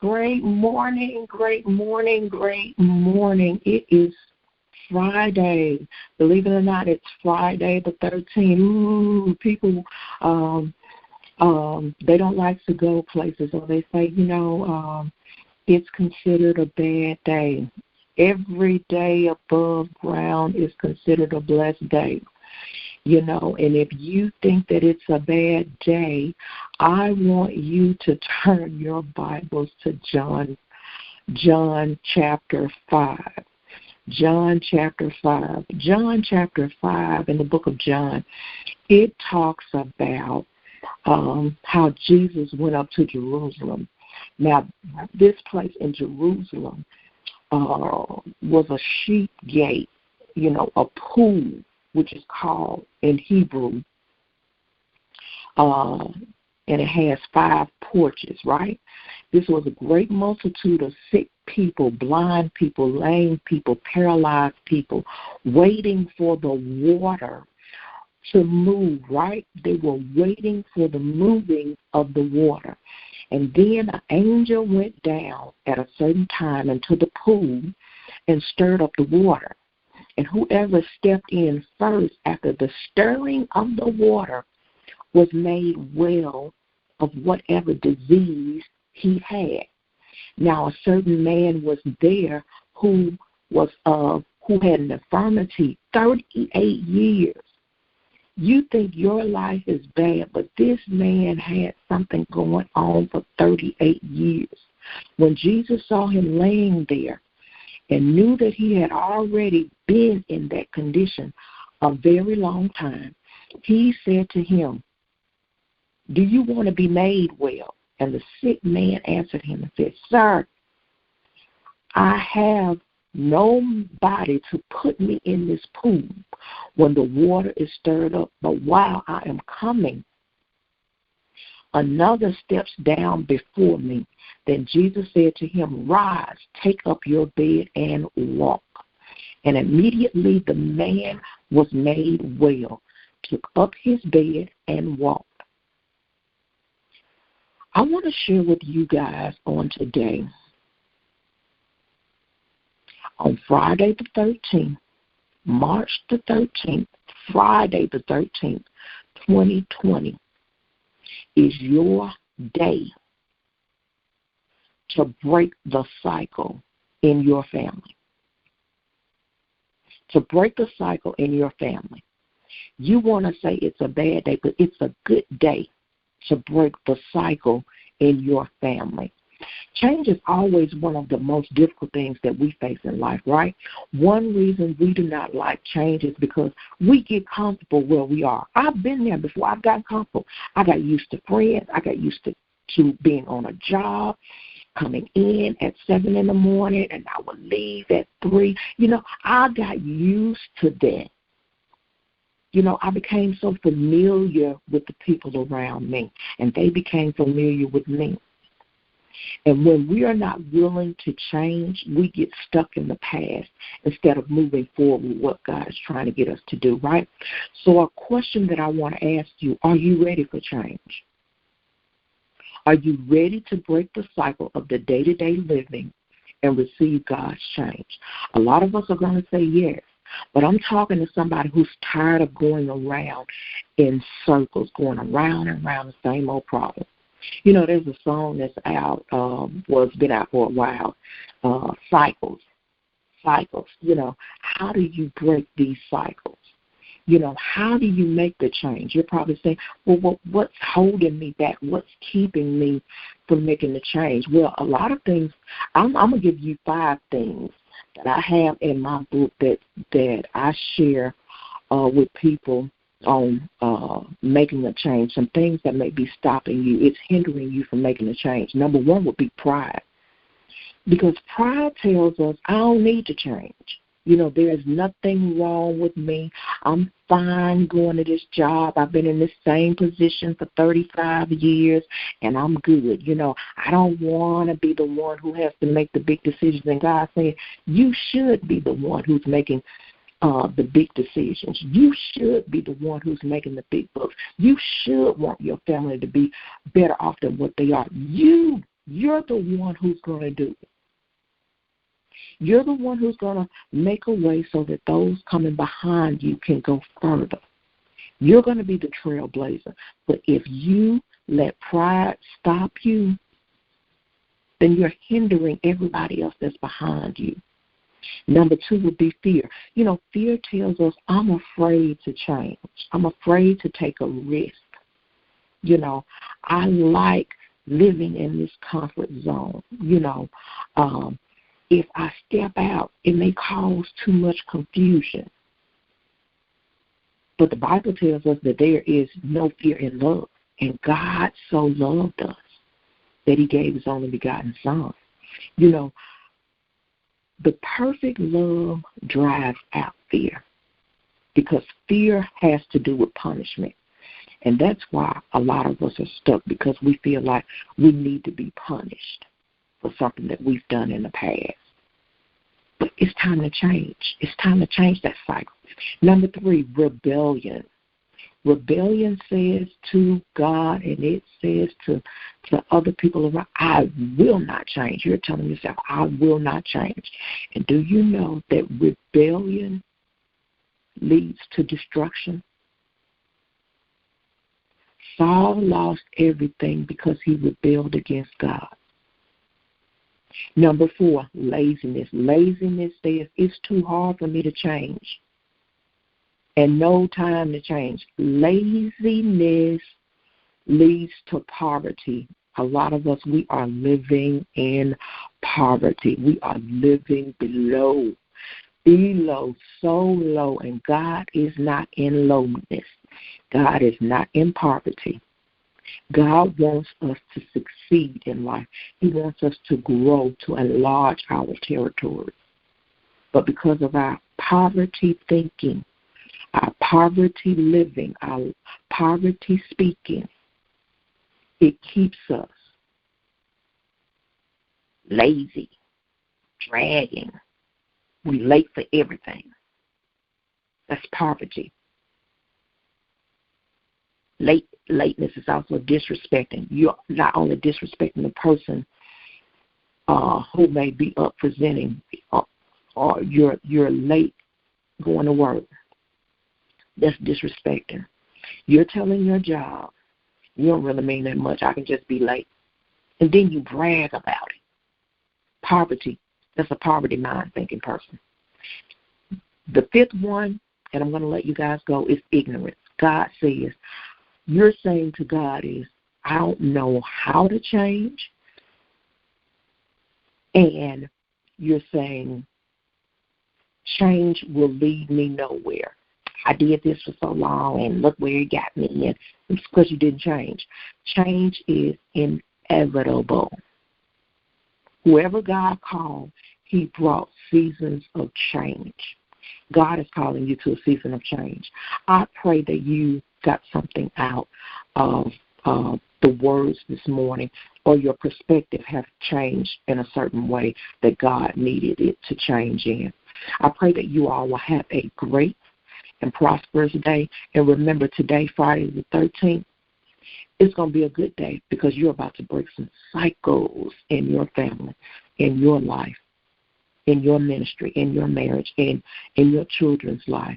Great morning, great morning, great morning. It is Friday. Believe it or not, it's Friday the 13th. Ooh, people, they don't like to go places, or they say, it's considered a bad day. Every day above ground is considered a blessed day. And if you think that it's a bad day, I want you to turn your Bibles to John chapter 5. John chapter 5. John chapter 5 in the book of John, it talks about how Jesus went up to Jerusalem. Now, this place in Jerusalem was a sheep gate, a pool, which is called in Hebrew, and it has 5 porches, right? This was a great multitude of sick people, blind people, lame people, paralyzed people, waiting for the water to move, right? They were waiting for the moving of the water. And then an angel went down at a certain time into the pool and stirred up the water. And whoever stepped in first after the stirring of the water was made well of whatever disease he had. Now a certain man was there who had an infirmity 38 years. You think your life is bad, but this man had something going on for 38 years. When Jesus saw him laying there and knew that he had already been in that condition a very long time, he said to him, "Do you want to be made well?" And the sick man answered him and said, "Sir, I have nobody to put me in this pool when the water is stirred up, but while I am coming, another steps down before me." Then Jesus said to him, "Rise, take up your bed and walk." And immediately the man was made well, took up his bed and walked. I want to share with you guys on today, on Friday the 13th, March the 13th, Friday the 13th, 2020, is your day to break the cycle in your family. To break the cycle in your family. You want to say it's a bad day, but it's a good day to break the cycle in your family. Change is always one of the most difficult things that we face in life, right? One reason we do not like change is because we get comfortable where we are. I've been there before. I've gotten comfortable. I got used to friends. I got used to being on a job, coming in at 7 in the morning, and I would leave at 3. I got used to that. I became so familiar with the people around me, and they became familiar with me. And when we are not willing to change, we get stuck in the past instead of moving forward with what God is trying to get us to do, right? So a question that I want to ask you, are you ready for change? Are you ready to break the cycle of the day-to-day living and receive God's change? A lot of us are going to say yes, but I'm talking to somebody who's tired of going around in circles, going around and around the same old problem. There's a song that's out, it's been out for a while, Cycles. How do you break these cycles? How do you make the change? You're probably saying, well, what's holding me back? What's keeping me from making the change? Well, a lot of things, I'm going to give you 5 things that I have in my book that I share with people on making a change, some things that may be stopping you. It's hindering you from making a change. Number 1 would be pride. Because pride tells us, I don't need to change. There's nothing wrong with me. I'm fine going to this job. I've been in this same position for 35 years, and I'm good. I don't want to be the one who has to make the big decisions. And God saying, you should be the one who's making the big decisions. You should be the one who's making the big bucks. You should want your family to be better off than what they are. You You're the one who's going to do it. You're the one who's going to make a way so that those coming behind you can go further. You're going to be the trailblazer. But if you let pride stop you, then you're hindering everybody else that's behind you. Number 2 would be fear. Fear tells us I'm afraid to change. I'm afraid to take a risk. I like living in this comfort zone. If I step out, it may cause too much confusion. But the Bible tells us that there is no fear in love. And God so loved us that he gave his only begotten Son. The perfect love drives out fear, because fear has to do with punishment. And that's why a lot of us are stuck, because we feel like we need to be punished for something that we've done in the past. But it's time to change. It's time to change that cycle. Number 3, rebellion. Rebellion says to God, and it says to other people around, I will not change. You're telling yourself, I will not change. And do you know that rebellion leads to destruction? Saul lost everything because he rebelled against God. Number 4, laziness. Laziness says it's too hard for me to change and no time to change. Laziness leads to poverty. A lot of us, we are living in poverty. We are living below, so low. And God is not in lowness. God is not in poverty. God wants us to succeed in life. He wants us to grow, to enlarge our territory. But because of our poverty thinking, our poverty living, our poverty speaking, it keeps us lazy, dragging. We late for everything. That's poverty. Lateness is also disrespecting. You're not only disrespecting the person who may be up presenting, or you're late going to work. That's disrespecting. You're telling your job, you don't really mean that much. I can just be late. And then you brag about it. Poverty. That's a poverty mind thinking person. The 5th one, and I'm going to let you guys go, is ignorance. God says, you're saying to God is, I don't know how to change. And you're saying change will lead me nowhere. I did this for so long, and look where it got me. And it's because you didn't change. Change is inevitable. Whoever God called, he brought seasons of change. God is calling you to a season of change. I pray that you got something out of the words this morning, or your perspective have changed in a certain way that God needed it to change in. I pray that you all will have a great and prosperous day. And remember, today, Friday the 13th, it's going to be a good day, because you're about to break some cycles in your family, in your life, in your ministry, in your marriage, in your children's life,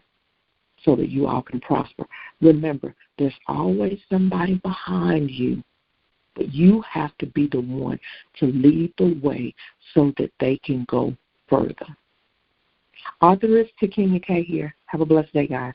so that you all can prosper. Remember, there's always somebody behind you, but you have to be the one to lead the way so that they can go further. Authoress Takina K here. Have a blessed day, guys.